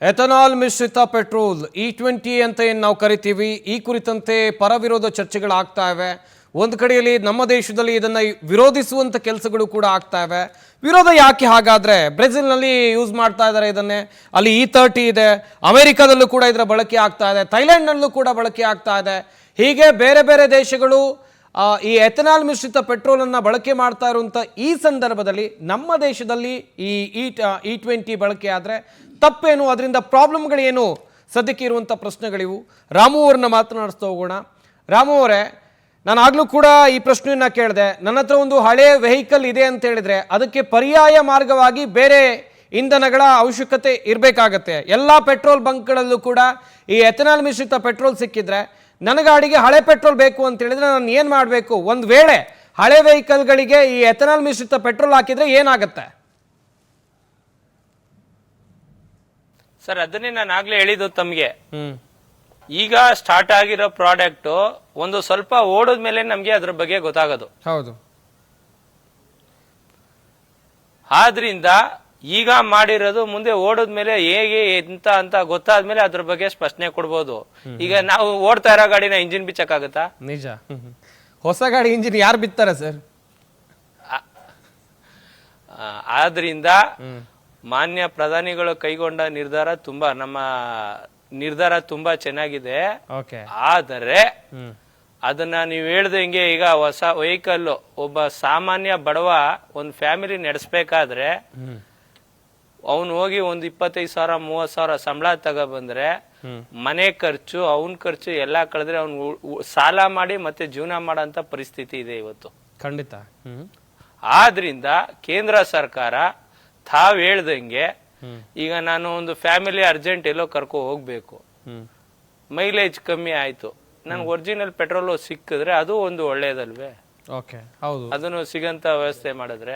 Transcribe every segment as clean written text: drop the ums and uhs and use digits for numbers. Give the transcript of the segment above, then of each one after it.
Ethanol ಮಿಶ್ರಿತ petrol E20 ಅಂತ ಏನು ನಾವು ಕರಿತೀವಿ, ಈ ಕುರಿತಂತೆ ಪರವಿರೋಧ ಚರ್ಚೆಗಳಾಗ್ತಾ ಇವೆ. ಒಂದು ಕಡೆಯಲ್ಲಿ ನಮ್ಮ ದೇಶದಲ್ಲಿ ಇದನ್ನು ವಿರೋಧಿಸುವಂಥ ಕೆಲಸಗಳು ಕೂಡ ಆಗ್ತಾ ಇವೆ. ವಿರೋಧ ಯಾಕೆ ಹಾಗಾದರೆ? ಬ್ರೆಜಿಲ್ನಲ್ಲಿ ಯೂಸ್ ಮಾಡ್ತಾ ಇದ್ದಾರೆ ಇದನ್ನೇ, ಅಲ್ಲಿ E30 ಇದೆ, ಅಮೆರಿಕದಲ್ಲೂ ಕೂಡ ಇದರ ಬಳಕೆ ಆಗ್ತಾ ಇದೆ, ಥೈಲ್ಯಾಂಡ್ನಲ್ಲೂ ಕೂಡ ಬಳಕೆ ಆಗ್ತಾ ಇದೆ. ಹೀಗೆ ಬೇರೆ ಬೇರೆ ದೇಶಗಳು ಈ ಎಥನಾಲ್ ಮಿಶ್ರಿತ ಪೆಟ್ರೋಲನ್ನು ಬಳಕೆ ಮಾಡ್ತಾ ಇರುವಂಥ ಈ ಸಂದರ್ಭದಲ್ಲಿ ನಮ್ಮ ದೇಶದಲ್ಲಿ ಈ E20 ಬಳಕೆ ಆದರೆ ತಪ್ಪೇನು, ಅದರಿಂದ ಪ್ರಾಬ್ಲಮ್ಗಳೇನು, ಸದ್ಯಕ್ಕೆ ಇರುವಂಥ ಪ್ರಶ್ನೆಗಳಿವು. ರಾಮು ಅವ್ರನ್ನ ಮಾತನಾಡಿಸ್ತಾ ಹೋಗೋಣ. ರಾಮು ಅವರೇ, ನಾನು ಆಗಲೂ ಕೂಡ ಈ ಪ್ರಶ್ನೆಯನ್ನು ಕೇಳಿದೆ. ನನ್ನ ಹತ್ರ ಒಂದು ಹಳೆಯ ವೆಹಿಕಲ್ ಇದೆ ಅಂತ ಹೇಳಿದರೆ ಅದಕ್ಕೆ ಪರ್ಯಾಯ ಮಾರ್ಗವಾಗಿ ಬೇರೆ ಇಂಧನಗಳ ಅವಶ್ಯಕತೆ ಇರಬೇಕಾಗತ್ತೆ. ಎಲ್ಲ ಪೆಟ್ರೋಲ್ ಬಂಕ್ಗಳಲ್ಲೂ ಕೂಡ ಈ ಎಥನಾಲ್ ಮಿಶ್ರಿತ ಪೆಟ್ರೋಲ್ ಸಿಕ್ಕಿದ್ರೆ ನನ್ನ ಗಾಡಿಗೆ ಹಳೆ ಪೆಟ್ರೋಲ್ ಬೇಕು ಅಂತ ಹೇಳಿದ್ರೆ ನಾನು ಏನು ಮಾಡಬೇಕು? ಒಂದು ವೇಳೆ ಹಳೆ ವೆಹಿಕಲ್ಗಳಿಗೆ ಈ ಎಥನಾಲ್ ಮಿಶ್ರಿತ ಪೆಟ್ರೋಲ್ ಹಾಕಿದ್ರೆ ಏನಾಗುತ್ತೆ ಸರ್? ಅದನ್ನೇ ನಾನು ಆಗ್ಲೇ ಹೇಳಿದ್ದು ತಮ್ಗೆ. ಈಗ ಸ್ಟಾರ್ಟ್ ಆಗಿರೋ ಪ್ರಾಡಕ್ಟ್ ಒಂದು ಸ್ವಲ್ಪ ಓಡೋದ್ಮೇಲೆ ನಮ್ಗೆ ಅದ್ರ ಬಗ್ಗೆ ಗೊತ್ತಾಗೋದು. ಹೌದು. ಆದ್ರಿಂದ ಈಗ ಮಾಡಿರೋದು ಮುಂದೆ ಓಡೋದ್ಮೇಲೆ ಹೇಗೆ ಎಂತ ಅಂತ ಗೊತ್ತಾದ್ಮೇಲೆ ಅದ್ರ ಬಗ್ಗೆ ಸ್ಪಷ್ಟನೆ ಕೊಡ್ಬೋದು. ಈಗ ನಾವು ಓಡ್ತಾ ಇರೋ ಗಾಡಿನ ಇಂಜಿನ್ ಬಿಚ್ಚಕ್ಕಾಗತ್ತಾ? ನಿಜ. ಹೊಸ ಗಾಡಿ ಇಂಜಿನ್ ಯಾರು ಬಿತ್ತಾರೆ ಸರ್? ಆದ್ರಿಂದ ಮಾನ್ಯ ಪ್ರಧಾನಿಗಳು ಕೈಗೊಂಡ ನಿರ್ಧಾರ ತುಂಬಾ ಚೆನ್ನಾಗಿದೆ. ಆದರೆ ಅದನ್ನ ನೀವು ಹೇಳ್ದಂಗೆ ಈಗ ಹೊಸ ವೆಹಿಕಲ್ ಒಬ್ಬ ಸಾಮಾನ್ಯ ಬಡವ ಒಂದು ಫ್ಯಾಮಿಲಿ ನಡೆಸಬೇಕಾದ್ರೆ ಅವನು ಹೋಗಿ ಒಂದು 25,000-30,000 ಸಂಬಳ ತಗೊಬಂದ್ರೆ ಮನೆ ಖರ್ಚು, ಅವನ್ ಖರ್ಚು ಎಲ್ಲಾ ಕಳೆದ್ರೆ ಅವ್ನು ಸಾಲ ಮಾಡಿ ಮತ್ತೆ ಜೀವನ ಮಾಡೋ ಪರಿಸ್ಥಿತಿ ಇದೆ ಇವತ್ತು. ಖಂಡಿತ. ಆದ್ರಿಂದ ಕೇಂದ್ರ ಸರ್ಕಾರ ತಾವ್ ಹೇಳ್ದಂಗೆ ಈಗ ನಾನು ಒಂದು ಫ್ಯಾಮಿಲಿ ಅರ್ಜೆಂಟ್ ಎಲ್ಲೋ ಕರ್ಕೊ ಹೋಗ್ಬೇಕು, ಮೈಲೇಜ್ ಕಮ್ಮಿ ಆಯ್ತು, ನನ್ಗೆ ಒರಿಜಿನಲ್ ಪೆಟ್ರೋಲ್ ಸಿಕ್ಕಿದ್ರೆ ಅದು ಒಂದು ಒಳ್ಳೇದಲ್ವೇ? ಅದನ್ನು ಸಿಗಂತ ವ್ಯವಸ್ಥೆ ಮಾಡಿದ್ರೆ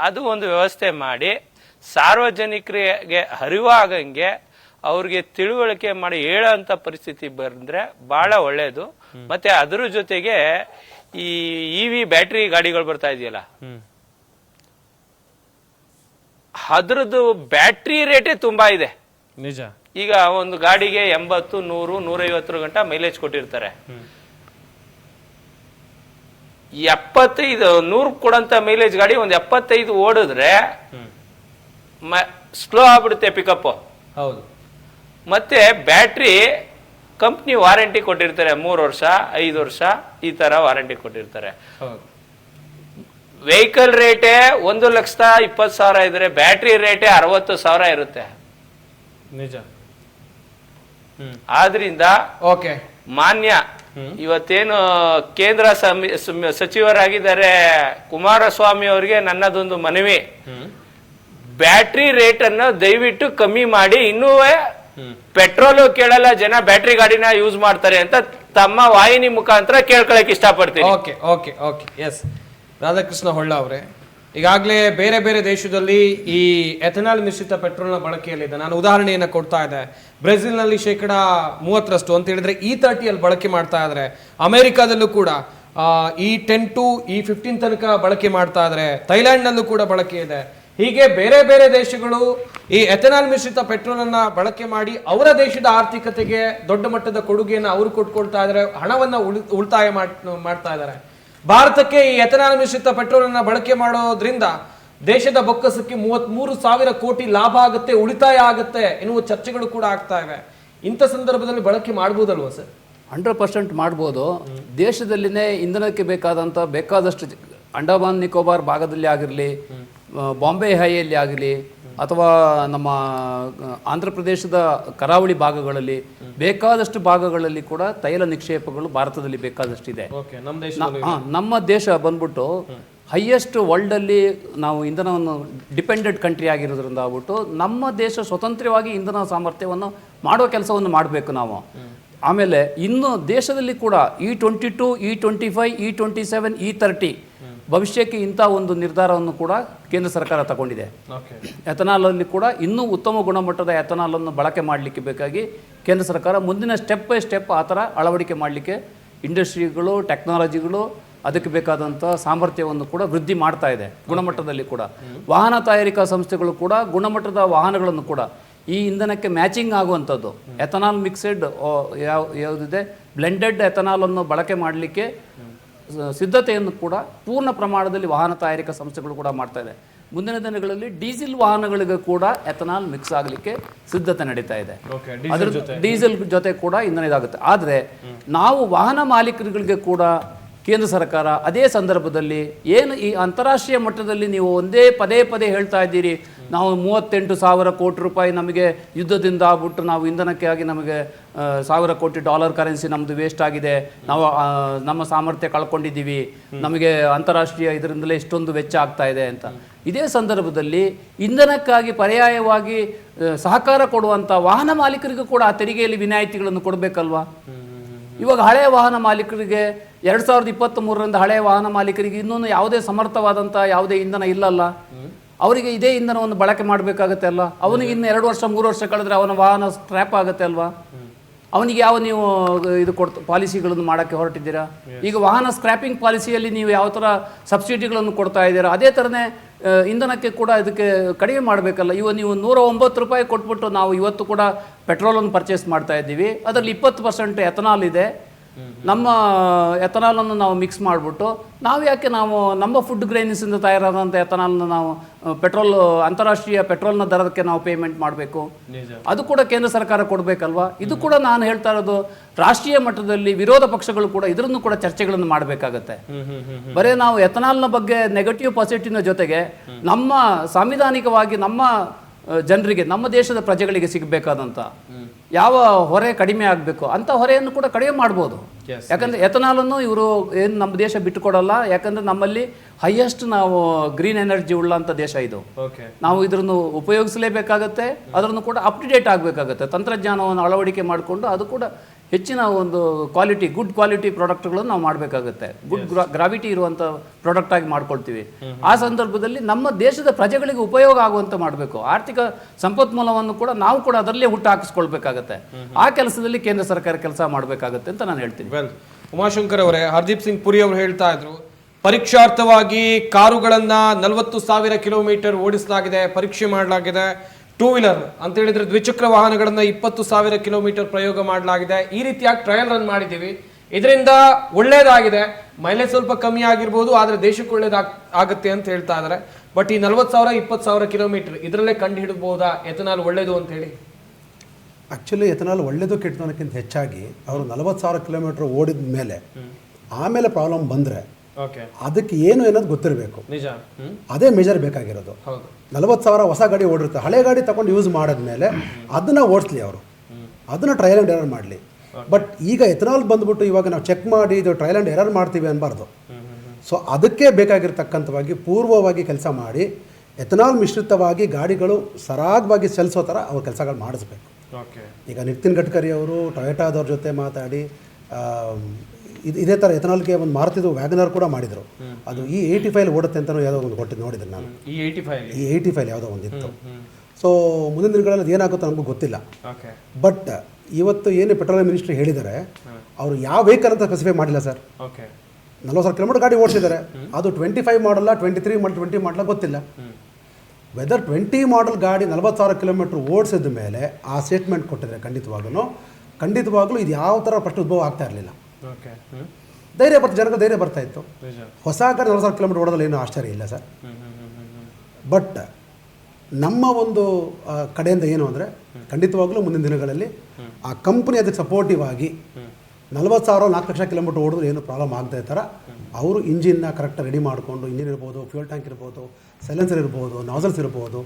ಅದು ಒಂದು ವ್ಯವಸ್ಥೆ ಮಾಡಿ ಸಾರ್ವಜನಿಕರಿಗೆ ಅರಿವಾಗಂಗೆ ಅವ್ರಿಗೆ ತಿಳುವಳಿಕೆ ಮಾಡಿ ಹೇಳೋಂತ ಪರಿಸ್ಥಿತಿ ಬಂದ್ರೆ ಬಹಳ ಒಳ್ಳೇದು. ಮತ್ತೆ ಅದ್ರ ಜೊತೆಗೆ ಈ EV ಬ್ಯಾಟ್ರಿ ಗಾಡಿಗಳು ಬರ್ತಾ ಇದೆಯಲ್ಲ, ಅದ್ರದ್ದು ಬ್ಯಾಟ್ರಿ ರೇಟೇ ತುಂಬಾ ಇದೆ. ನಿಜ. ಈಗ ಒಂದು ಗಾಡಿಗೆ 80, 100, 150 ಗಂಟೆ ಮೈಲೇಜ್ ಕೊಟ್ಟಿರ್ತಾರೆ. 75, 100 ಕೊಡಂತ ಮೈಲೇಜ್ ಗಾಡಿ ಒಂದು 75 ಓಡಿದ್ರೆ ಸ್ಲೋ ಆಗ್ಬಿಡುತ್ತೆ ಪಿಕಪ್. ಹೌದು. ಮತ್ತೆ ಬ್ಯಾಟ್ರಿ ಕಂಪ್ನಿ ವಾರಂಟಿ ಕೊಟ್ಟಿರ್ತಾರೆ, 3 ವರ್ಷ 5 ವರ್ಷ ಈ ತರ ವಾರಂಟಿ ಕೊಟ್ಟಿರ್ತಾರೆ. ವೆಹಿಕಲ್ ರೇಟೇ 1,20,000 ಇದ್ರೆ ಬ್ಯಾಟ್ರಿ ರೇಟೇ 60,000 ಇರುತ್ತೆ. ನಿಜ. ಆದ್ರಿಂದ ಮಾನ್ಯ ಇವತ್ತೇನು ಕೇಂದ್ರ ಸಚಿವರಾಗಿದ್ದಾರೆ ಕುಮಾರಸ್ವಾಮಿ ಅವರಿಗೆ ನನ್ನದೊಂದು ಮನವಿ, ಬ್ಯಾಟ್ರಿ ರೇಟ್ ಅನ್ನು ದಯವಿಟ್ಟು ಕಮ್ಮಿ ಮಾಡಿ. ಇನ್ನೂ ಪೆಟ್ರೋಲ್ ಕೇಳಲ್ಲ ಜನ, ಬ್ಯಾಟ್ರಿ ಗಾಡಿನ ಯೂಸ್ ಮಾಡ್ತಾರೆ ಅಂತ ತಮ್ಮ ವಾಹಿನಿ ಮುಖಾಂತರ ಕೇಳ್ಕೊಳಕ್ ಇಷ್ಟಪಡ್ತೀನಿ. ಎಸ್ ರಾಧಾಕೃಷ್ಣ ಹೊಳ್ಳ ಅವರೇ, ಈಗಾಗಲೇ ಬೇರೆ ಬೇರೆ ದೇಶದಲ್ಲಿ ಈ ಎಥನಾಲ್ ಮಿಶ್ರಿತ ಪೆಟ್ರೋಲ್ನ ಬಳಕೆಯಲ್ಲಿದೆ. ನಾನು ಉದಾಹರಣೆಯನ್ನು ಕೊಡ್ತಾ ಇದ್ದೆ. ಬ್ರೆಜಿಲ್ನಲ್ಲಿ 30% ಅಂತ ಹೇಳಿದ್ರೆ E30 ಅಲ್ಲಿ ಬಳಕೆ ಮಾಡ್ತಾ ಇದ್ದಾರೆ. ಅಮೆರಿಕಾದಲ್ಲೂ ಕೂಡ E10 to E15 ತನಕ ಬಳಕೆ ಮಾಡ್ತಾ ಇದ್ದಾರೆ. ಥೈಲ್ಯಾಂಡ್ನಲ್ಲೂ ಕೂಡ ಬಳಕೆ ಇದೆ. ಹೀಗೆ ಬೇರೆ ಬೇರೆ ದೇಶಗಳು ಈ ಎಥನಾಲ್ ಮಿಶ್ರಿತ ಪೆಟ್ರೋಲ್ ಅನ್ನ ಬಳಕೆ ಮಾಡಿ ಅವರ ದೇಶದ ಆರ್ಥಿಕತೆಗೆ ದೊಡ್ಡ ಮಟ್ಟದ ಕೊಡುಗೆಯನ್ನು ಅವರು ಕೊಟ್ಕೊಳ್ತಾ ಇದ್ದಾರೆ, ಹಣವನ್ನ ಉಳಿತಾಯ ಮಾಡ್ತಾ ಇದ್ದಾರೆ. ಭಾರತಕ್ಕೆ ಈ ಎಥನಾಲ್ ಮಿಶ್ರಿತ ಪೆಟ್ರೋಲ್ ಅನ್ನ ಬಳಕೆ ಮಾಡೋದ್ರಿಂದ ದೇಶದ ಬೊಕ್ಕಸಕ್ಕೆ 33,000 ಕೋಟಿ ಲಾಭ ಆಗುತ್ತೆ, ಉಳಿತಾಯ ಆಗುತ್ತೆ ಎನ್ನುವ ಚರ್ಚೆಗಳು ಕೂಡ ಆಗ್ತಾ ಇವೆ. ಇಂಥ ಸಂದರ್ಭದಲ್ಲಿ ಬಳಕೆ ಮಾಡ್ಬೋದಲ್ವಾ ಸರ್? 100% ಮಾಡ್ಬೋದು. ದೇಶದಲ್ಲಿನೇ ಇಂಧನಕ್ಕೆ ಬೇಕಾದಷ್ಟು ಅಂಡಮಾನ್ ನಿಕೋಬಾರ್ ಭಾಗದಲ್ಲಿ ಆಗಿರಲಿ, ಬಾಂಬೆ ಹೈಯಲ್ಲಿ ಆಗಲಿ, ಅಥವಾ ನಮ್ಮ ಆಂಧ್ರ ಪ್ರದೇಶದ ಕರಾವಳಿ ಭಾಗಗಳಲ್ಲಿ ಬೇಕಾದಷ್ಟು ಭಾಗಗಳಲ್ಲಿ ಕೂಡ ತೈಲ ನಿಕ್ಷೇಪಗಳು ಭಾರತದಲ್ಲಿ ಬೇಕಾದಷ್ಟಿದೆ. ನಮ್ಮ ದೇಶ ಬಂದ್ಬಿಟ್ಟು ಹೈಯೆಸ್ಟ್ ವರ್ಲ್ಡ್ ಅಲ್ಲಿ ನಾವು ಇಂಧನವನ್ನು ಡಿಪೆಂಡೆಂಟ್ ಕಂಟ್ರಿ ಆಗಿರೋದ್ರಿಂದ ಆಗ್ಬಿಟ್ಟು ನಮ್ಮ ದೇಶ ಸ್ವತಂತ್ರವಾಗಿ ಇಂಧನ ಸಾಮರ್ಥ್ಯವನ್ನು ಮಾಡೋ ಕೆಲಸವನ್ನು ಮಾಡಬೇಕು ನಾವು. ಆಮೇಲೆ ಇನ್ನು ದೇಶದಲ್ಲಿ ಕೂಡ E22, E25, E27, E30 ಭವಿಷ್ಯಕ್ಕೆ ಇಂಥ ಒಂದು ನಿರ್ಧಾರವನ್ನು ಕೂಡ ಕೇಂದ್ರ ಸರ್ಕಾರ ತಗೊಂಡಿದೆ. ಎಥನಾಲಲ್ಲಿ ಕೂಡ ಇನ್ನೂ ಉತ್ತಮ ಗುಣಮಟ್ಟದ ಎಥನಾಲನ್ನು ಬಳಕೆ ಮಾಡಲಿಕ್ಕೆ ಬೇಕಾಗಿ ಕೇಂದ್ರ ಸರ್ಕಾರ ಮುಂದಿನ ಸ್ಟೆಪ್ ಬೈ ಸ್ಟೆಪ್ ಆ ಥರ ಅಳವಡಿಕೆ ಮಾಡಲಿಕ್ಕೆ ಇಂಡಸ್ಟ್ರಿಗಳು, ಟೆಕ್ನಾಲಜಿಗಳು, ಅದಕ್ಕೆ ಬೇಕಾದಂಥ ಸಾಮರ್ಥ್ಯವನ್ನು ಕೂಡ ವೃದ್ಧಿ ಮಾಡ್ತಾ ಇದೆ. ಗುಣಮಟ್ಟದಲ್ಲಿ ಕೂಡ ವಾಹನ ತಯಾರಿಕಾ ಸಂಸ್ಥೆಗಳು ಕೂಡ ಗುಣಮಟ್ಟದ ವಾಹನಗಳನ್ನು ಕೂಡ ಈ ಇಂಧನಕ್ಕೆ ಮ್ಯಾಚಿಂಗ್ ಆಗುವಂಥದ್ದು ಎಥನಾಲ್ ಮಿಕ್ಸೆಡ್ ಯಾವುದಿದೆ ಬ್ಲೆಂಡೆಡ್ ಎಥನಾಲನ್ನು ಬಳಕೆ ಮಾಡಲಿಕ್ಕೆ ಸಿದ್ಧತೆಯನ್ನು ಕೂಡ ಪೂರ್ಣ ಪ್ರಮಾಣದಲ್ಲಿ ವಾಹನ ತಯಾರಿಕಾ ಸಂಸ್ಥೆಗಳು ಕೂಡ ಮಾಡ್ತಾ ಇದೆ. ಮುಂದಿನ ದಿನಗಳಲ್ಲಿ ಡೀಸೆಲ್ ವಾಹನಗಳಿಗೆ ಕೂಡ ಎಥನಾಲ್ ಮಿಕ್ಸ್ ಆಗಲಿಕ್ಕೆ ಸಿದ್ಧತೆ ನಡೀತಾ ಇದೆ. ಅದ್ರ ಡೀಸೆಲ್ ಜೊತೆ ಕೂಡ ಇಂಧನ ಇದಾಗುತ್ತೆ. ಆದರೆ ನಾವು ವಾಹನ ಮಾಲೀಕರುಗಳಿಗೆ ಕೂಡ ಕೇಂದ್ರ ಸರ್ಕಾರ ಅದೇ ಸಂದರ್ಭದಲ್ಲಿ ಏನು ಈ ಅಂತಾರಾಷ್ಟ್ರೀಯ ಮಟ್ಟದಲ್ಲಿ ನೀವು ಒಂದೇ ಪದೇ ಪದೇ ಹೇಳ್ತಾ ಇದ್ದೀರಿ, ನಾವು 38,000 ಕೋಟಿ ರೂಪಾಯಿ ನಮಗೆ ಯುದ್ಧದಿಂದ ಆಗ್ಬಿಟ್ಟು ನಾವು ಇಂಧನಕ್ಕಾಗಿ ನಮಗೆ $1,000 ಕೋಟಿ ಕರೆನ್ಸಿ ನಮ್ಮದು ವೇಸ್ಟ್ ಆಗಿದೆ, ನಾವು ನಮ್ಮ ಸಾಮರ್ಥ್ಯ ಕಳ್ಕೊಂಡಿದ್ದೀವಿ, ನಮಗೆ ಅಂತಾರಾಷ್ಟ್ರೀಯ ಇದರಿಂದಲೇ ಇಷ್ಟೊಂದು ವೆಚ್ಚ ಆಗ್ತಾ ಇದೆ ಅಂತ. ಇದೇ ಸಂದರ್ಭದಲ್ಲಿ ಇಂಧನಕ್ಕಾಗಿ ಪರ್ಯಾಯವಾಗಿ ಸಹಕಾರ ಕೊಡುವಂಥ ವಾಹನ ಮಾಲೀಕರಿಗೂ ಕೂಡ ಆ ತೆರಿಗೆಯಲ್ಲಿ ವಿನಾಯಿತಿಗಳನ್ನು ಕೊಡಬೇಕಲ್ವಾ? ಇವಾಗ ಹಳೆಯ ವಾಹನ ಮಾಲೀಕರಿಗೆ 2023ರಿಂದ ಹಳೆಯ ವಾಹನ ಮಾಲೀಕರಿಗೆ ಇನ್ನೊಂದು ಯಾವುದೇ ಸಮರ್ಥವಾದಂಥ ಯಾವುದೇ ಇಂಧನ ಇಲ್ಲಲ್ಲ, ಅವರಿಗೆ ಇದೇ ಇಂಧನವನ್ನು ಬಳಕೆ ಮಾಡಬೇಕಾಗತ್ತೆ ಅಲ್ಲ. ಅವನಿಗೆ ಇನ್ನು 2 ವರ್ಷ 3 ವರ್ಷ ಕಳೆದ್ರೆ ಅವನ ವಾಹನ ಸ್ಕ್ರ್ಯಾಪ್ ಆಗುತ್ತೆ ಅಲ್ವಾ? ಅವನಿಗೆ ಯಾವ ನೀವು ಇದು ಪಾಲಿಸಿಗಳನ್ನು ಮಾಡೋಕ್ಕೆ ಹೊರಟಿದ್ದೀರಾ? ಈಗ ವಾಹನ ಸ್ಕ್ರ್ಯಾಪಿಂಗ್ ಪಾಲಿಸಿಯಲ್ಲಿ ನೀವು ಯಾವ ಥರ ಸಬ್ಸಿಡಿಗಳನ್ನು ಕೊಡ್ತಾ ಇದ್ದೀರಾ, ಅದೇ ಥರನೇ ಇಂಧನಕ್ಕೆ ಕೂಡ ಇದಕ್ಕೆ ಕಡಿಮೆ ಮಾಡಬೇಕಲ್ಲ. ನೀವು 109 ರೂಪಾಯಿ ಕೊಟ್ಬಿಟ್ಟು ನಾವು ಇವತ್ತು ಕೂಡ ಪೆಟ್ರೋಲನ್ನು ಪರ್ಚೇಸ್ ಮಾಡ್ತಾ ಇದ್ದೀವಿ, ಅದರಲ್ಲಿ 20% ಎಥನಾಲ್ ಇದೆ. ನಮ್ಮ ಎಥನಾಲನ್ನು ನಾವು ಮಿಕ್ಸ್ ಮಾಡಿಬಿಟ್ಟು ನಾವು ಯಾಕೆ ನಮ್ಮ ಫುಡ್ ಗ್ರೈನ್ಸಿಂದ ತಯಾರಾದಂಥ ಎಥನಾಲ್ನ ನಾವು ಅಂತಾರಾಷ್ಟ್ರೀಯ ಪೆಟ್ರೋಲ್ನ ದರಕ್ಕೆ ನಾವು ಪೇಮೆಂಟ್ ಮಾಡಬೇಕು? ಅದು ಕೂಡ ಕೇಂದ್ರ ಸರ್ಕಾರ ಕೊಡಬೇಕಲ್ವಾ? ಇದು ಕೂಡ ನಾನು ಹೇಳ್ತಾ ಇರೋದು ರಾಷ್ಟ್ರೀಯ ಮಟ್ಟದಲ್ಲಿ ವಿರೋಧ ಪಕ್ಷಗಳು ಕೂಡ ಇದರನ್ನು ಕೂಡ ಚರ್ಚೆಗಳನ್ನು ಮಾಡಬೇಕಾಗತ್ತೆ. ಬರೀ ನಾವು ಎಥನಾಲ್ನ ಬಗ್ಗೆ ನೆಗೆಟಿವ್ ಪಾಸಿಟಿವ್ನ ಜೊತೆಗೆ ನಮ್ಮ ಸಾಂವಿಧಾನಿಕವಾಗಿ ನಮ್ಮ ಜನರಿಗೆ, ನಮ್ಮ ದೇಶದ ಪ್ರಜೆಗಳಿಗೆ ಸಿಗಬೇಕಾದಂಥ ಯಾವ ಹೊರೆ ಕಡಿಮೆ ಆಗಬೇಕು ಅಂತ ಹೊರೆಯನ್ನು ಕೂಡ ಕಡಿಮೆ ಮಾಡ್ಬೋದು. ಯಾಕಂದರೆ ಎಥನಾಲನ್ನು ಇವರು ಏನು ನಮ್ಮ ದೇಶ ಬಿಟ್ಟುಕೊಡಲ್ಲ. ಯಾಕಂದರೆ ನಮ್ಮಲ್ಲಿ ಹೈಯೆಸ್ಟ್ ನಾವು ಗ್ರೀನ್ ಎನರ್ಜಿ ಉಳ್ಳಂಥ ದೇಶ ಇದು. ನಾವು ಇದನ್ನು ಉಪಯೋಗಿಸಲೇಬೇಕಾಗತ್ತೆ, ಅದನ್ನು ಕೂಡ ಅಪ್ ಟು ಡೇಟ್ ಆಗಬೇಕಾಗತ್ತೆ. ತಂತ್ರಜ್ಞಾನವನ್ನು ಅಳವಡಿಕೆ ಮಾಡಿಕೊಂಡು ಅದು ಕೂಡ ಹೆಚ್ಚಿನ ಒಂದು ಗುಡ್ ಕ್ವಾಲಿಟಿ ಪ್ರಾಡಕ್ಟ್ಗಳನ್ನು ನಾವು ಮಾಡಬೇಕಾಗುತ್ತೆ. ಗುಡ್ ಗ್ರಾವಿಟಿ ಇರುವಂಥ ಪ್ರಾಡಕ್ಟ್ ಆಗಿ ಮಾಡ್ಕೊಳ್ತೀವಿ. ಆ ಸಂದರ್ಭದಲ್ಲಿ ನಮ್ಮ ದೇಶದ ಪ್ರಜೆಗಳಿಗೆ ಉಪಯೋಗ ಆಗುವಂತ ಮಾಡಬೇಕು. ಆರ್ಥಿಕ ಸಂಪನ್ಮೂಲವನ್ನು ಕೂಡ ನಾವು ಕೂಡ ಅದರಲ್ಲೇ ಹುಟ್ಟು ಹಾಕಿಸ್ಕೊಳ್ಬೇಕಾಗತ್ತೆ. ಆ ಕೆಲಸದಲ್ಲಿ ಕೇಂದ್ರ ಸರ್ಕಾರ ಕೆಲಸ ಮಾಡಬೇಕಾಗತ್ತೆ ಅಂತ ನಾನು ಹೇಳ್ತೀನಿ. ಉಮಾಶಂಕರ್ ಅವರೇ, ಹರ್ದೀಪ್ ಸಿಂಗ್ ಪುರಿ ಅವರು ಹೇಳ್ತಾ ಇದ್ರು, ಪರೀಕ್ಷಾರ್ಥವಾಗಿ ಕಾರುಗಳನ್ನ 40,000 ಕಿಲೋಮೀಟರ್ ಓಡಿಸಲಾಗಿದೆ, ಪರೀಕ್ಷೆ ಮಾಡಲಾಗಿದೆ. ಟೂ ವೀಲರ್ ಅಂತ ಹೇಳಿದ್ರೆ ದ್ವಿಚಕ್ರ ವಾಹನಗಳನ್ನ 20,000 ಕಿಲೋಮೀಟರ್ ಪ್ರಯೋಗ ಮಾಡಲಾಗಿದೆ. ಈ ರೀತಿಯಾಗಿ ಟ್ರಯಲ್ ರನ್ ಮಾಡಿದ್ದೀವಿ, ಇದರಿಂದ ಒಳ್ಳೇದಾಗಿದೆ. ಮೈಲೇಜ್ ಸ್ವಲ್ಪ ಕಮ್ಮಿ ಆಗಿರ್ಬೋದು, ಆದರೆ ದೇಶಕ್ಕೆ ಒಳ್ಳೇದಾಗುತ್ತೆ ಅಂತ ಹೇಳ್ತಾ ಇದ್ದಾರೆ. ಬಟ್ ಈ 40,000 20,000 ಕಿಲೋಮೀಟರ್ ಇದರಲ್ಲೇ ಕಂಡು ಹಿಡಬಹುದಾ ಎಥನಾಲ್ ಒಳ್ಳೇದು ಅಂತ ಹೇಳಿ? ಆ್ಯಕ್ಚುಲಿ ಎಥನಾಲ್ ಒಳ್ಳೇದು ಕೆಟ್ಟದಕ್ಕಿಂತ ಹೆಚ್ಚಾಗಿ ಅವರು 40,000 ಕಿಲೋಮೀಟರ್ ಓಡಿದ ಮೇಲೆ ಆಮೇಲೆ ಪ್ರಾಬ್ಲಮ್ ಬಂದರೆ ಅದಕ್ಕೆ ಏನು ಅನ್ನೋದು ಗೊತ್ತಿರಬೇಕು. ನಿಜ, ಅದೇ ಮೇಜರ್ ಬೇಕಾಗಿರೋದು. 40,000 ಹೊಸ ಗಾಡಿ ಓಡಿರುತ್ತೆ, ಹಳೆ ಗಾಡಿ ತಗೊಂಡು ಯೂಸ್ ಮಾಡಿದ್ಮೇಲೆ ಅದನ್ನ ಓಡಿಸ್ಲಿ, ಅವರು ಅದನ್ನ ಟ್ರಯಲ್ ಆ್ಯಂಡ್ ಎರರ್ ಮಾಡಲಿ. ಬಟ್ ಈಗ ಎಥನಾಲ್ ಬಂದ್ಬಿಟ್ಟು ಇವಾಗ ನಾವು ಚೆಕ್ ಮಾಡಿ ಇದು ಟ್ರಯಲ್ ಆ್ಯಂಡ್ ಎರರ್ ಮಾಡ್ತೀವಿ ಅನ್ಬಾರ್ದು. ಸೊ ಅದಕ್ಕೆ ಬೇಕಾಗಿರ್ತಕ್ಕಂಥವಾಗಿ ಪೂರ್ವವಾಗಿ ಕೆಲಸ ಮಾಡಿ ಎಥನಾಲ್ ಮಿಶ್ರಿತವಾಗಿ ಗಾಡಿಗಳು ಸರಾಗವಾಗಿ ಚಲಿಸೋ ಥರ ಅವ್ರ ಕೆಲಸಗಳು ಮಾಡಿಸ್ಬೇಕು. ಈಗ ನಿತಿನ್ ಗಡ್ಕರಿ ಅವರು ಟೊಯೋಟಾದವ್ರ ಜೊತೆ ಮಾತಾಡಿ ಇದೇ ಥರ ಎಥನಾಲ್ಗೆ ಒಂದು ಮಾರುತಿದು ವ್ಯಾಗನರ್ ಕೂಡ ಮಾಡಿದರು. ಅದು E85 ಓಡುತ್ತೆ ಅಂತ ಯಾವುದೋ ಒಂದು ಕೊಟ್ಟಿದ್ದು ನೋಡಿದ್ರು ನಾನು. E85 ಯಾವುದೋ ಒಂದಿತ್ತು. ಸೊ ಮುಂದಿನ ದಿನಗಳಲ್ಲಿ ಅದು ಏನಾಗುತ್ತೋ ನಮಗೂ ಗೊತ್ತಿಲ್ಲ. ಬಟ್ ಇವತ್ತು ಏನು ಪೆಟ್ರೋಲಿಯಂ ಮಿನಿಸ್ಟ್ರಿ ಹೇಳಿದ್ದಾರೆ, ಅವರು ಯಾವ ವೆಹಿಕಲ್ ಅಂತ ಸ್ಪೆಸಿಫೈ ಮಾಡಿಲ್ಲ ಸರ್. 40,000 ಕಿಲೋಮೀಟರ್ ಗಾಡಿ ಓಡಿಸಿದ್ದಾರೆ, ಅದು 25 ಮಾಡಲ್ಲ, 23 ಮಾಡಲ್, 20 ಮಾಡಲ್ಲ ಗೊತ್ತಿಲ್ಲ. ವೆದರ್ 20 ಮಾಡಲ್ ಗಾಡಿ 40,000 ಕಿಲೋಮೀಟರ್ ಓಡಿಸಿದ ಮೇಲೆ ಆ ಸ್ಟೇಟ್ಮೆಂಟ್ ಕೊಟ್ಟಿದ್ದಾರೆ. ಖಂಡಿತವಾಗ್ಲೂ ಇದು ಯಾವ ಥರ ಪ್ರಶ್ನೆ ಉದ್ಭವ ಆಗ್ತಾ ಇರಲಿಲ್ಲ. ಜನಕ್ಕೆ ಧೈರ್ಯ ಬರ್ತಾ ಇತ್ತು. ಹೊಸ ಗಾಡಿ 40,000 ಕಿಲೋಮೀಟರ್ ಓಡೋದ್ರಲ್ಲಿ ಏನೂ ಆಶ್ಚರ್ಯ ಇಲ್ಲ ಸರ್. ಬಟ್ ನಮ್ಮ ಒಂದು ಕಡೆಯಿಂದ ಏನು ಅಂದರೆ ಖಂಡಿತವಾಗ್ಲೂ ಮುಂದಿನ ದಿನಗಳಲ್ಲಿ ಆ ಕಂಪ್ನಿ ಅದಕ್ಕೆ ಸಪೋರ್ಟಿವ್ ಆಗಿ 40,000 4 ಲಕ್ಷ ಕಿಲೋಮೀಟರ್ ಓಡಿದ್ರೆ ಏನು ಪ್ರಾಬ್ಲಮ್ ಆಗದೆ ಥರ ಅವರು ಇಂಜಿನ್ನ ಕರೆಕ್ಟಾಗಿ ರೆಡಿ ಮಾಡಿಕೊಂಡು, ಇಂಜಿನ್ ಇರ್ಬೋದು, ಫ್ಯೂಲ್ ಟ್ಯಾಂಕ್ ಇರ್ಬೋದು, ಸೈಲೆನ್ಸರ್ ಇರ್ಬೋದು, ನಾಸಲ್ಸ್ ಇರ್ಬೋದು,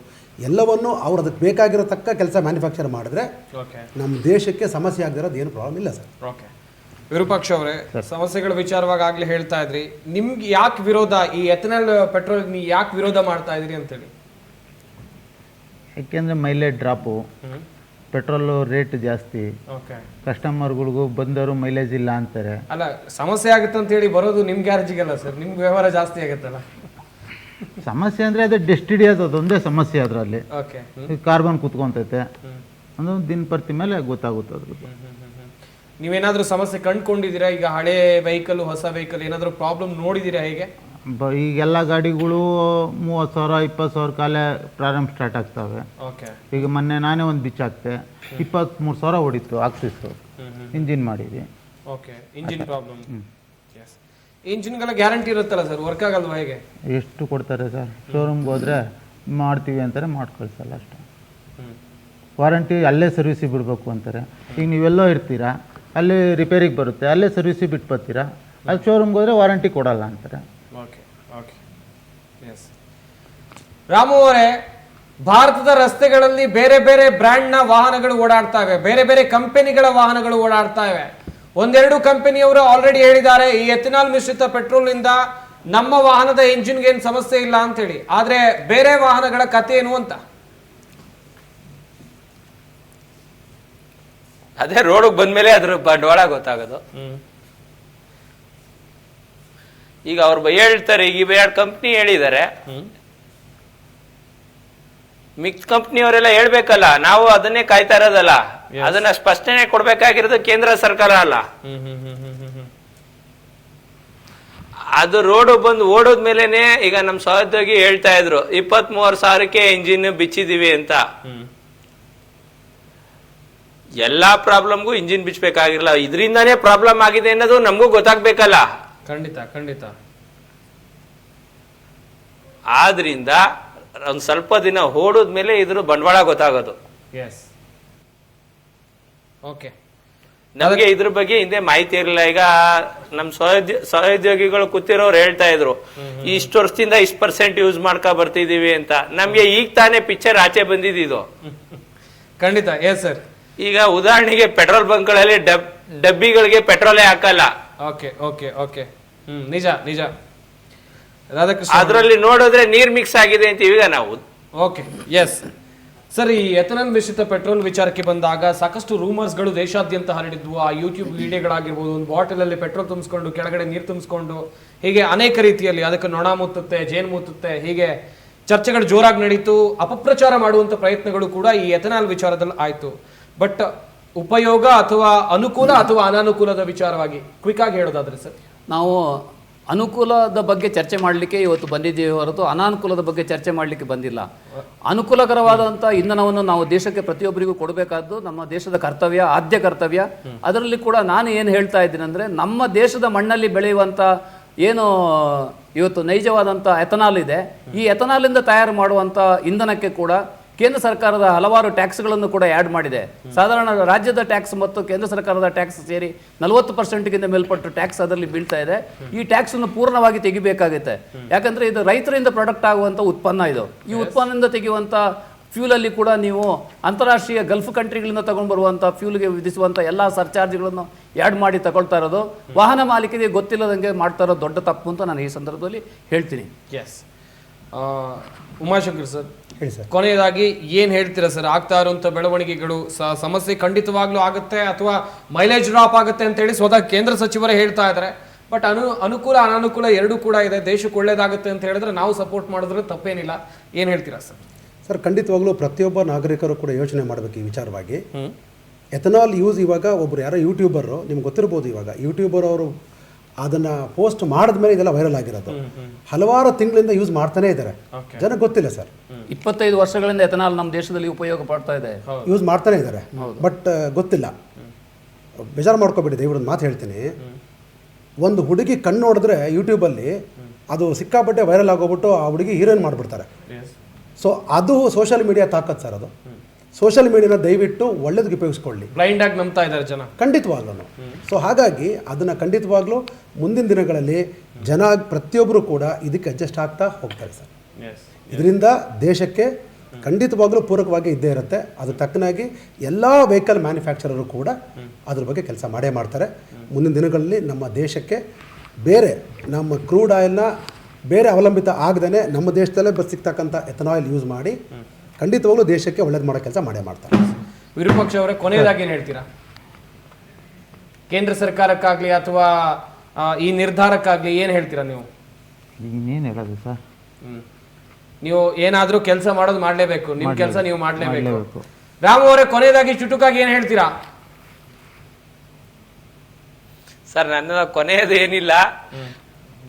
ಎಲ್ಲವನ್ನು ಅವ್ರು ಅದಕ್ಕೆ ಬೇಕಾಗಿರತಕ್ಕ ಕೆಲಸ ಮ್ಯಾನುಫ್ಯಾಕ್ಚರ್ ಮಾಡಿದ್ರೆ ನಮ್ಮ ದೇಶಕ್ಕೆ ಸಮಸ್ಯೆ ಆಗದಿರೋದು ಏನು ಪ್ರಾಬ್ಲಮ್ ಇಲ್ಲ ಸರ್. ವಿರೂಪಾಕ್ಷ ಅವರೇ, ಸಮಸ್ಯೆಗಳ ವಿಚಾರವಾಗಿ ಆಗ್ಲೇ ಹೇಳ್ತಾ ಇದ್ರಿ, ನಿಮ್ಗೆ ಯಾಕೆ ವಿರೋಧ, ಈ ಎಥನಾಲ್ ಪೆಟ್ರೋಲ್ ನೀವು ಯಾಕೆ ವಿರೋಧ ಮಾಡ್ತಾ ಇದ್ರಿ ಅಂತೇಳಿ? ಯಾಕೆಂದರೆ ಮೈಲೇಜ್ ಡ್ರಾಪು, ಪೆಟ್ರೋಲು ರೇಟ್ ಜಾಸ್ತಿ, ಕಸ್ಟಮರ್ಗಳಿಗೂ ಬಂದವರು ಮೈಲೇಜ್ ಇಲ್ಲ ಅಂತಾರೆ. ಅಲ್ಲ, ಸಮಸ್ಯೆ ಆಗುತ್ತೆ ಅಂತ ಹೇಳಿ ಬರೋದು ನಿಮ್ಮ ಗ್ಯಾರೇಜಿಗಲ್ಲ ಸರ್, ನಿಮ್ಗೆ ವ್ಯವಹಾರ ಜಾಸ್ತಿ ಆಗುತ್ತಲ್ಲ. ಸಮಸ್ಯೆ ಅಂದರೆ ಅದು ಡಸ್ಟ್ ಹಿಡಿಯೋದು, ಅದೊಂದೇ ಸಮಸ್ಯೆ. ಅದರಲ್ಲಿ ಕಾರ್ಬನ್ ಕುತ್ಕೊಂತೈತೆ, ಅದೊಂದು ದಿನ ಪ್ರತಿ ಮೇಲೆ ಗೊತ್ತಾಗುತ್ತೆ ಅದ್ರದ್ದು. ನೀವೇನಾದ್ರೂ ಸಮಸ್ಯೆ ಕಂಡುಕೊಂಡಿದ್ದೀರಾ? ಈಗ ಹಳೆ ವೆಹಿಕಲ್ ಹೊಸ ವೆಹಿಕಲ್ ಏನಾದರೂ ಪ್ರಾಬ್ಲಮ್ ನೋಡಿದ್ದೀರಾ? ಹೇಗೆ ಈಗೆಲ್ಲ ಗಾಡಿಗಳು 30,000 20,000 ಕಾಲೇ ಪ್ರಾರಂಭ ಸ್ಟಾರ್ಟ್ ಆಗ್ತವೆ. ಓಕೆ. ಈಗ ಮೊನ್ನೆ ನಾನೇ ಒಂದು ಬಿಚ್ ಹಾಕ್ತೆ, 23,000 ಹೊಡಿತು ಆಕ್ಸಿಸ್ಸು. ಇಂಜಿನ್ ಮಾಡಿದ್ವಿ. ಓಕೆ. Engine problem. ಎಸ್. ಇಂಜಿನ್ಗೆಲ್ಲ ಗ್ಯಾರಂಟಿ ಇರುತ್ತಲ್ಲ ಸರ್, ವರ್ಕ್ ಆಗಲ್ವಾ ಹೇಗೆ? ಎಷ್ಟು ಕೊಡ್ತಾರೆ ಸರ್? ಶೋರೂಮ್ಗೆ ಹೋದರೆ ಮಾಡ್ತೀವಿ ಅಂತಾರೆ, ಮಾಡಿ ಕಳಿಸಲ್ಲ ಅಷ್ಟೇ. ವಾರಂಟಿ ಅಲ್ಲೇ ಸರ್ವಿಸಿಗೆ ಬಿಡಬೇಕು ಅಂತಾರೆ. ಈಗ ನೀವೆಲ್ಲೋ ಇರ್ತೀರಾ, ಅಲ್ಲಿ ರಿಪೇರಿಗೆ ಬರುತ್ತೆ, ಅಲ್ಲೇ ಸರ್ವಿಸಿಗೆ ಬಿಟ್ಟು ಬರ್ತೀರಾ, ಅಲ್ಲಿ ಶೋರೂಮ್ಗೆ ಹೋದರೆ ವಾರಂಟಿ ಕೊಡಲ್ಲ ಅಂತಾರೆ. ಓಕೆ. ಓಕೆ. ಎಸ್. ರಾಮು ಅವರೇ, ಭಾರತದ ರಸ್ತೆಗಳಲ್ಲಿ ಬೇರೆ ಬೇರೆ ಬ್ರ್ಯಾಂಡ್ನ ವಾಹನಗಳು ಓಡಾಡ್ತವೆ, ಬೇರೆ ಬೇರೆ ಕಂಪನಿಗಳ ವಾಹನಗಳು ಓಡಾಡ್ತವೆ. ಒಂದೆರಡು ಕಂಪನಿಯವರು ಆಲ್ರೆಡಿ ಹೇಳಿದ್ದಾರೆ ಈ ಎಥೆನಾಲ್ ಮಿಶ್ರಿತ ಪೆಟ್ರೋಲ್ ಇಂದ ನಮ್ಮ ವಾಹನದ ಇಂಜಿನ್ಗೆ ಏನು ಸಮಸ್ಯೆ ಇಲ್ಲ ಅಂತ ಹೇಳಿ. ಆದ್ರೆ ಬೇರೆ ವಾಹನಗಳ ಕಥೆ ಏನು ಅಂತ? ಅದೇ ರೋಡ್ಗೆ ಬಂದ್ಮೇಲೆ ಅದ್ರ ಬಂಡವಾಳ ಗೊತ್ತಾಗೋದು. ಈಗ ಅವ್ರು ಹೇಳ್ತಾರೆ, ಈಗ ಇವೆರಡು ಕಂಪ್ನಿ ಹೇಳಿದ್ದಾರೆ, ಮಿಕ್ಸ್ ಕಂಪ್ನಿಯವರೆಲ್ಲ ಹೇಳ್ಬೇಕಲ್ಲ, ನಾವು ಅದನ್ನೇ ಕಾಯ್ತಾ ಇರೋದಲ್ಲ. ಅದನ್ನ ಸ್ಪಷ್ಟನೆ ಕೊಡ್ಬೇಕಾಗಿರೋದು ಕೇಂದ್ರ ಸರ್ಕಾರ ಅಲ್ಲ. ಅದು ರೋಡ್ ಬಂದು ಓಡೋದ್ಮೇಲೆನೆ ಈಗ ನಮ್ ಸಹೋದ್ಯೋಗಿ ಹೇಳ್ತಾ ಇದ್ರು 23,000 ಇಂಜಿನ್ ಬಿಚ್ಚಿದೀವಿ ಅಂತ. ಎಲ್ಲಾ ಪ್ರಾಬ್ಲಮ್ಗೂ ಇಂಜಿನ್ ಬಿಚ್ಚಬೇಕಾಗಿರಲ್ಲ, ಇದರಿಂದಾನೇ ಪ್ರಾಬ್ಲಮ್ ಆಗಿದೆ ಅನ್ನೋದು ನಮಗೂ ಗೊತ್ತಾಗ್ಬೇಕಲ್ಲ. ಖಂಡಿತ ಖಂಡಿತ. ಆದ್ರಿಂದ ಒಂದ್ ಸ್ವಲ್ಪ ದಿನ ಓಡೋದ್ಮೇಲೆ ಇದ್ರ ಬಂಡವಾಳ ಗೊತ್ತಾಗೋದು. ಎಸ್. ಓಕೆ. ನಮಗೆ ಇದ್ರ ಬಗ್ಗೆ ಹಿಂದೆ ಮಾಹಿತಿ ಇರಲಿಲ್ಲ. ಈಗ ನಮ್ ಸಹೋದ್ಯೋಗಿಗಳು ಕೂತಿರೋರು ಹೇಳ್ತಾ ಇದ್ರು, ಇಷ್ಟು ವರ್ಷದಿಂದ 1% ಯೂಸ್ ಮಾಡ್ಕೊ ಬರ್ತಿದೀವಿ ಅಂತ. ನಮ್ಗೆ ಈಗ ತಾನೇ ಪಿಕ್ಚರ್ ಆಚೆ ಬಂದಿದ್ದು. ಖಂಡಿತ. Yes sir. ಈಗ ಉದಾಹರಣೆಗೆ ಪೆಟ್ರೋಲ್ ಬಂಕ್ಗಳಲ್ಲಿ ಡಬ್ಬಿಗಳಿಗೆ ಪೆಟ್ರೋಲೇ ಹಾಕಲ್ಲ. ಓಕೆ. ಓಕೆ. ಓಕೆ. ನಿಜ ನಿಜ. ರಾಧಾಕೃಷ್ಣ, ಅದ್ರಲ್ಲಿ ನೋಡಿದ್ರೆ ನೀರ್ ಮಿಕ್ಸ್ ಆಗಿದೆ ಅಂತೀವಿ ಈಗ ನಾವು. ಓಕೆ. ಎಸ್ ಸರ್, ಈ ಎಥೆನಾಲ್ ಮಿಶ್ರಿತ ಪೆಟ್ರೋಲ್ ವಿಚಾರಕ್ಕೆ ಬಂದಾಗ ಸಾಕಷ್ಟು ರೂಮರ್ಸ್ಗಳು ದೇಶಾದ್ಯಂತ ಹರಡಿದ್ವು. ಆ ಯೂಟ್ಯೂಬ್ ವಿಡಿಯೋಗಳಾಗಿರ್ಬೋದು, ಒಂದು ಬಾಟಲಲ್ಲಿ ಪೆಟ್ರೋಲ್ ತುಂಬಿಸ್ಕೊಂಡು ಕೆಳಗಡೆ ನೀರು ತುಂಬಿಸ್ಕೊಂಡು ಹೀಗೆ ಅನೇಕ ರೀತಿಯಲ್ಲಿ ಅದಕ್ಕೆ ನೊಣ ಮುತ್ತುತ್ತೆ, ಜೇನು ಮುತ್ತುತ್ತೆ, ಹೀಗೆ ಚರ್ಚೆಗಳು ಜೋರಾಗಿ ನಡೀತು. ಅಪಪ್ರಚಾರ ಮಾಡುವಂತ ಪ್ರಯತ್ನಗಳು ಕೂಡ ಈ ಎಥೆನಾಲ್ ವಿಚಾರದಲ್ಲಿ ಆಯ್ತು. ಬಟ್ ಉಪಯೋಗ ಅಥವಾ ಅನುಕೂಲ ಅಥವಾ ಅನಾನುಕೂಲದ ವಿಚಾರವಾಗಿ ಕ್ವಿಕ್ ಆಗಿ ಹೇಳೋದಾದ್ರೆ ಸರ್? ನಾವು ಅನುಕೂಲದ ಬಗ್ಗೆ ಚರ್ಚೆ ಮಾಡಲಿಕ್ಕೆ ಇವತ್ತು ಬಂದಿದ್ದೀವಿ ಹೊರತು ಅನಾನುಕೂಲದ ಬಗ್ಗೆ ಚರ್ಚೆ ಮಾಡಲಿಕ್ಕೆ ಬಂದಿಲ್ಲ. ಅನುಕೂಲಕರವಾದಂಥ ಇಂಧನವನ್ನು ನಾವು ದೇಶಕ್ಕೆ ಪ್ರತಿಯೊಬ್ಬರಿಗೂ ಕೊಡಬೇಕಾದ್ದು ನಮ್ಮ ದೇಶದ ಕರ್ತವ್ಯ, ಆದ್ಯ ಕರ್ತವ್ಯ. ಅದರಲ್ಲಿ ಕೂಡ ನಾನು ಏನು ಹೇಳ್ತಾ ಇದ್ದೀನಿ ಅಂದರೆ, ನಮ್ಮ ದೇಶದ ಮಣ್ಣಲ್ಲಿ ಬೆಳೆಯುವಂಥ ಏನು ಇವತ್ತು ನೈಜವಾದಂಥ ಎಥನಾಲ್ ಇದೆ, ಈ ಎಥನಾಲಿಂದ ತಯಾರು ಮಾಡುವಂಥ ಇಂಧನಕ್ಕೆ ಕೂಡ ಕೇಂದ್ರ ಸರ್ಕಾರದ ಹಲವಾರು ಟ್ಯಾಕ್ಸ್ಗಳನ್ನು ಕೂಡ ಆ್ಯಡ್ ಮಾಡಿದೆ. ಸಾಧಾರಣ ರಾಜ್ಯದ ಟ್ಯಾಕ್ಸ್ ಮತ್ತು ಕೇಂದ್ರ ಸರ್ಕಾರದ ಟ್ಯಾಕ್ಸ್ ಸೇರಿ 40%ಗಿಂತ ಮೇಲ್ಪಟ್ಟು ಟ್ಯಾಕ್ಸ್ ಅದರಲ್ಲಿ ಬೀಳ್ತಾ ಇದೆ. ಈ ಟ್ಯಾಕ್ಸನ್ನು ಪೂರ್ಣವಾಗಿ ತೆಗಿಬೇಕಾಗುತ್ತೆ. ಯಾಕಂದರೆ ಇದು ರೈತರಿಂದ ಪ್ರಾಡಕ್ಟ್ ಆಗುವಂಥ ಉತ್ಪನ್ನ. ಇದು ಈ ಉತ್ಪನ್ನದಿಂದ ತೆಗೆಯುವಂಥ ಫ್ಯೂಲಲ್ಲಿ ಕೂಡ ನೀವು ಅಂತಾರಾಷ್ಟ್ರೀಯ ಗಲ್ಫ್ ಕಂಟ್ರಿಗಳಿಂದ ತಗೊಂಡು ಬರುವಂಥ ಫ್ಯೂಲ್ಗೆ ವಿಧಿಸುವಂಥ ಎಲ್ಲ ಸರ್ಚಾರ್ಜ್ಗಳನ್ನು ಆ್ಯಡ್ ಮಾಡಿ ತಗೊಳ್ತಾ ಇರೋದು ವಾಹನ ಮಾಲೀಕರಿಗೆ ಗೊತ್ತಿಲ್ಲದಂಗೆ ಮಾಡ್ತಾ ಇರೋದು ದೊಡ್ಡ ತಪ್ಪು ಅಂತ ನಾನು ಈ ಸಂದರ್ಭದಲ್ಲಿ ಹೇಳ್ತೀನಿ. ಎಸ್. ಉಮಾಶಂಕರ್ ಸರ್, ಹೇಳಿ ಸರ್. ಕೊನೆಯದಾಗಿ ಏನ್ ಹೇಳ್ತೀರಾ ಸರ್? ಆಗ್ತಾ ಇರುವಂತ ಬೆಳವಣಿಗೆಗಳು ಸಮಸ್ಯೆ ಖಂಡಿತವಾಗ್ಲೂ ಆಗುತ್ತೆ ಅಥವಾ ಮೈಲೇಜ್ ಡ್ರಾಪ್ ಆಗುತ್ತೆ ಅಂತ ಹೇಳಿ ಸ್ವತಃ ಕೇಂದ್ರ ಸಚಿವರೇ ಹೇಳ್ತಾ ಇದ್ದಾರೆ. ಬಟ್ ಅನುಕೂಲ ಅನಾನುಕೂಲ ಎರಡೂ ಕೂಡ ಇದೆ. ದೇಶಕ್ಕೆ ಒಳ್ಳೇದಾಗುತ್ತೆ ಅಂತ ಹೇಳಿದ್ರೆ ನಾವು ಸಪೋರ್ಟ್ ಮಾಡಿದ್ರೆ ತಪ್ಪೇನಿಲ್ಲ. ಏನ್ ಹೇಳ್ತೀರಾ ಸರ್? ಸರ್, ಖಂಡಿತವಾಗ್ಲೂ ಪ್ರತಿಯೊಬ್ಬ ನಾಗರಿಕರು ಕೂಡ ಯೋಚನೆ ಮಾಡಬೇಕು ಈ ವಿಚಾರವಾಗಿ. ಎಥನಾಲ್ ಯೂಸ್ ಇವಾಗ ಒಬ್ರು ಯಾರೋ ಯೂಟ್ಯೂಬರು, ನಿಮ್ಗೆ ಗೊತ್ತಿರ್ಬೋದು, ಇವಾಗ ಯೂಟ್ಯೂಬರ್ ಅವರು ಅದನ್ನ ಪೋಸ್ಟ್ ಮಾಡಿದ್ಮೇಲೆ ಇದೆಲ್ಲ ವೈರಲ್ ಆಗಿರೋದು. ಹಲವಾರು ತಿಂಗಳಿಂದ ಯೂಸ್ ಮಾಡ್ತಾನೆ ಇದ್ದಾರೆ, ಜನಕ್ಕೆ ಗೊತ್ತಿಲ್ಲ ಸರ್. 25 ವರ್ಷಗಳಿಂದ ಎಥನಾಲ್ ನಮ್ಮ ದೇಶದಲ್ಲಿ ಉಪಯೋಗ ಪಡ್ತಾ ಇದೆ, ಯೂಸ್ ಮಾಡ್ತಾನೆ ಇದ್ದಾರೆ, ಬಟ್ ಗೊತ್ತಿಲ್ಲ. ಬೇಜಾರು ಮಾಡ್ಕೋಬೇಡಿ, ದಯವಿಟ್ಟು ಮಾತು ಹೇಳ್ತೀನಿ. ಒಂದು ಹುಡುಗಿ ಕಣ್ಣು ನೋಡಿದ್ರೆ ಯೂಟ್ಯೂಬಲ್ಲಿ ಅದು ಸಿಕ್ಕಾಪಟ್ಟೆ ವೈರಲ್ ಆಗೋಗ್ಬಿಟ್ಟು ಆ ಹುಡುಗಿ ಹೀರೋಯಿನ್ ಮಾಡಿಬಿಡ್ತಾರೆ. ಸೊ ಅದು ಸೋಷಿಯಲ್ ಮೀಡಿಯಾ ತಾಕತ್ ಸರ್. ಅದು ಸೋಷಿಯಲ್ ಮೀಡಿಯಾನ ದಯವಿಟ್ಟು ಒಳ್ಳೇದಕ್ಕೆ ಉಪಯೋಗಿಸ್ಕೊಳ್ಳಿ. ಬ್ಲೈಂಡ್ ಆಗಿ ನಂಬ್ತಾ ಇದ್ದಾರೆ ಜನ, ಖಂಡಿತವಾಗ್ಲೂ. ಸೊ ಹಾಗಾಗಿ ಅದನ್ನು ಖಂಡಿತವಾಗ್ಲೂ ಮುಂದಿನ ದಿನಗಳಲ್ಲಿ ಜನ ಪ್ರತಿಯೊಬ್ಬರು ಕೂಡ ಇದಕ್ಕೆ ಅಡ್ಜಸ್ಟ್ ಆಗ್ತಾ ಹೋಗ್ತಾರೆ ಸರ್. ಇದರಿಂದ ದೇಶಕ್ಕೆ ಖಂಡಿತವಾಗ್ಲೂ ಪೂರಕವಾಗಿ ಇದ್ದೇ ಇರುತ್ತೆ. ಅದು ತಕ್ಕನಾಗಿ ಎಲ್ಲ ವೆಹಿಕಲ್ ಮ್ಯಾನುಫ್ಯಾಕ್ಚರರು ಕೂಡ ಅದ್ರ ಬಗ್ಗೆ ಕೆಲಸ ಮಾಡೇ ಮಾಡ್ತಾರೆ. ಮುಂದಿನ ದಿನಗಳಲ್ಲಿ ನಮ್ಮ ದೇಶಕ್ಕೆ ಬೇರೆ ನಮ್ಮ ಕ್ರೂಡ್ ಆಯಿಲ್ನ ಬೇರೆ ಅವಲಂಬಿತ ಆಗದೇ ನಮ್ಮ ದೇಶದಲ್ಲೇ ಸಿಗ್ತಕ್ಕಂಥ ಎಥನಾಲ್ ಯೂಸ್ ಮಾಡಿ ಖಂಡಿತವಾಗ್ಲೂ ದೇಶಕ್ಕೆ ಒಳ್ಳೇದು ಮಾಡೋ ಕೆಲಸ ಮಾಡೇ ಮಾಡ್ತಾರೆ. ವಿರೂಪಾಕ್ಷ ಅವರೇ, ಕೊನೆಯದಾಗಿ ಏನು ಹೇಳ್ತೀರಾ? ಕೇಂದ್ರ ಸರ್ಕಾರಕ್ಕಾಗಲಿ ಅಥವಾ ಈ ನಿರ್ಧಾರಕ್ಕಾಗಲಿ ಏನು ಹೇಳ್ತೀರಾ ನೀವು? ಇನ್ನೇನು ಹೇಳೋದು ಸರ್, ನೀವು ಏನಾದರೂ ಕೆಲಸ ಮಾಡೋದು ಮಾಡಲೇಬೇಕು, ನಿಮ್ಮ ಕೆಲಸ ನೀವು ಮಾಡಲೇಬೇಕು. ರಾಮು ಅವರೇ, ಕೊನೆಯದಾಗಿ ಚುಟುಕಾಗಿ ಏನು ಹೇಳ್ತೀರಾ? ಸರ್, ನನ್ನ ಕೊನೆಯದು ಏನಿಲ್ಲ,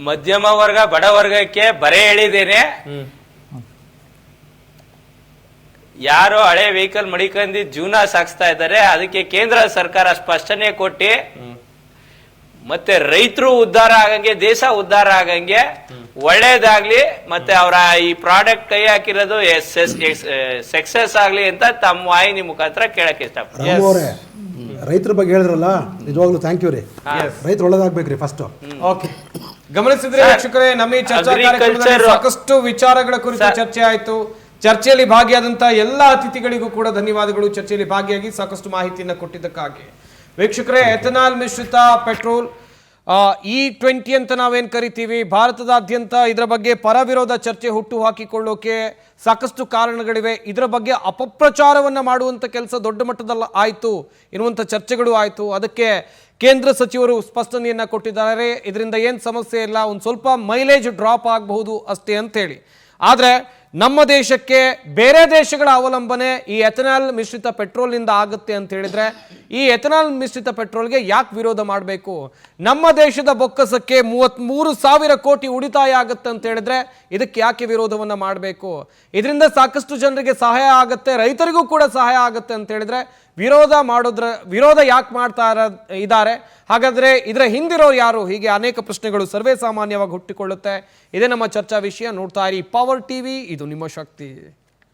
ಮಧ್ಯಮ ವರ್ಗ ಬಡ ವರ್ಗಕ್ಕೆ ಬರೆ ಹೇಳಿದ್ದೇನೆ. ಯಾರು ಹಳೆ ವೆಹಿಕಲ್ ಮಡಿಕಂದಿ ಜೀವನ ಸಾಗಿಸ್ತಾ ಇದ್ದಾರೆ, ಅದಕ್ಕೆ ಕೇಂದ್ರ ಸರ್ಕಾರ ಸ್ಪಷ್ಟನೆ ಕೊಟ್ಟಿ ಮತ್ತೆ ರೈತರು ಉದ್ಧಾರ ಆಗಂಗೆ, ದೇಶ ಉದ್ಧಾರ ಆಗಂಗೆ ಒಳ್ಳೇದಾಗ್ಲಿ, ಮತ್ತೆ ಅವರ ಈ ಪ್ರಾಡಕ್ಟ್ ಕೈ ಹಾಕಿರೋದು ಸಕ್ಸಸ್ ಆಗ್ಲಿ ಅಂತ ತಮ್ಮ ವಾಹಿನಿ ಮುಖಾಂತರ ಕೇಳಕ್ ಇಷ್ಟಪಡ್ತೀನಿ. ರಾಮು ಅವರೇ, ರೈತರ ಬಗ್ಗೆ ಹೇಳಿದ್ರಲ್ಲ, ನಿಜವಾಗ್ಲೂ ಥ್ಯಾಂಕ್ ಯು ರೀ. ರೈತರು ಒಳ್ಳೇದಾಗ್ಬೇಕ್ರಿ ಫಸ್ಟ್. ಓಕೆ, ಗಮನಿಸಿದ್ರೆ ವೀಕ್ಷಕರೇ, ನಮ್ಮ ಈ ಚರ್ಚಾ ಕಾರ್ಯಕ್ರಮದಲ್ಲಿ ಸಾಕಷ್ಟು ವಿಚಾರಗಳ ಕುರಿತು ಚರ್ಚೆ ಆಯಿತು. ಚರ್ಚೆಯಲ್ಲಿ ಭಾಗಿಯಾದಂತಹ ಎಲ್ಲ ಅತಿಥಿಗಳಿಗೂ ಕೂಡ ಧನ್ಯವಾದಗಳು. ಚರ್ಚೆಯಲ್ಲಿ ಭಾಗಿಯಾಗಿ ಸಾಕಷ್ಟು ಮಾಹಿತಿಯನ್ನು ಕೊಟ್ಟಿದ್ದಕ್ಕಾಗಿ. ವೀಕ್ಷಕರೇ, ಎಥನಾಲ್ ಮಿಶ್ರಿತ ಪೆಟ್ರೋಲ್ E20 ಅಂತ ನಾವೇನು ಕರಿತೀವಿ, ಭಾರತದಾದ್ಯಂತ ಇದರ ಬಗ್ಗೆ ಪರ ವಿರೋಧ ಚರ್ಚೆ ಹುಟ್ಟು ಹಾಕಿಕೊಳ್ಳೋಕೆ ಸಾಕಷ್ಟು ಕಾರಣಗಳಿವೆ. ಇದರ ಬಗ್ಗೆ ಅಪಪ್ರಚಾರವನ್ನು ಮಾಡುವಂಥ ಕೆಲಸ ದೊಡ್ಡ ಮಟ್ಟದಲ್ಲಿ ಆಯಿತು ಎನ್ನುವಂಥ ಚರ್ಚೆಗಳು ಆಯಿತು. ಅದಕ್ಕೆ ಕೇಂದ್ರ ಸಚಿವರು ಸ್ಪಷ್ಟನೆಯನ್ನು ಕೊಟ್ಟಿದ್ದಾರೆ. ಇದರಿಂದ ಏನು ಸಮಸ್ಯೆ ಇಲ್ಲ, ಒಂದು ಸ್ವಲ್ಪ ಮೈಲೇಜ್ ಡ್ರಾಪ್ ಆಗಬಹುದು ಅಷ್ಟೇ ಅಂತೇಳಿ. ಆದರೆ ನಮ್ಮ ದೇಶಕ್ಕೆ ಬೇರೆ ದೇಶಗಳ ಅವಲಂಬನೆ ಈ ಎಥನಾಲ್ ಮಿಶ್ರಿತ ಪೆಟ್ರೋಲ್ನಿಂದ ಆಗುತ್ತೆ ಅಂತ ಹೇಳಿದ್ರೆ, ಈ ಎಥನಾಲ್ ಮಿಶ್ರಿತ ಪೆಟ್ರೋಲ್ಗೆ ಯಾಕೆ ವಿರೋಧ ಮಾಡಬೇಕು? ನಮ್ಮ ದೇಶದ ಬೊಕ್ಕಸಕ್ಕೆ 33,000 ಕೋಟಿ ಉಳಿತಾಯ ಆಗುತ್ತೆ ಅಂತ ಹೇಳಿದ್ರೆ ಇದಕ್ಕೆ ಯಾಕೆ ವಿರೋಧವನ್ನು ಮಾಡಬೇಕು? ಇದರಿಂದ ಸಾಕಷ್ಟು ಜನರಿಗೆ ಸಹಾಯ ಆಗುತ್ತೆ, ರೈತರಿಗೂ ಕೂಡ ಸಹಾಯ ಆಗುತ್ತೆ ಅಂತ ಹೇಳಿದ್ರೆ ವಿರೋಧ ಯಾಕೆ ಮಾಡ್ತಾ ಇದ್ದಾರೆ? ಹಾಗಾದ್ರೆ ಇದರ ಹಿಂದಿರೋರು ಯಾರು? ಹೀಗೆ ಅನೇಕ ಪ್ರಶ್ನೆಗಳು ಸರ್ವೇ ಸಾಮಾನ್ಯವಾಗಿ ಹುಟ್ಟಿಕೊಳ್ಳುತ್ತೆ. ಇದೇ ನಮ್ಮ ಚರ್ಚಾ ವಿಷಯ. ನೋಡ್ತಾ ಇರಿ ಪವರ್ ಟಿವಿ, ಇದು ನಿಮ್ಮ ಶಕ್ತಿ.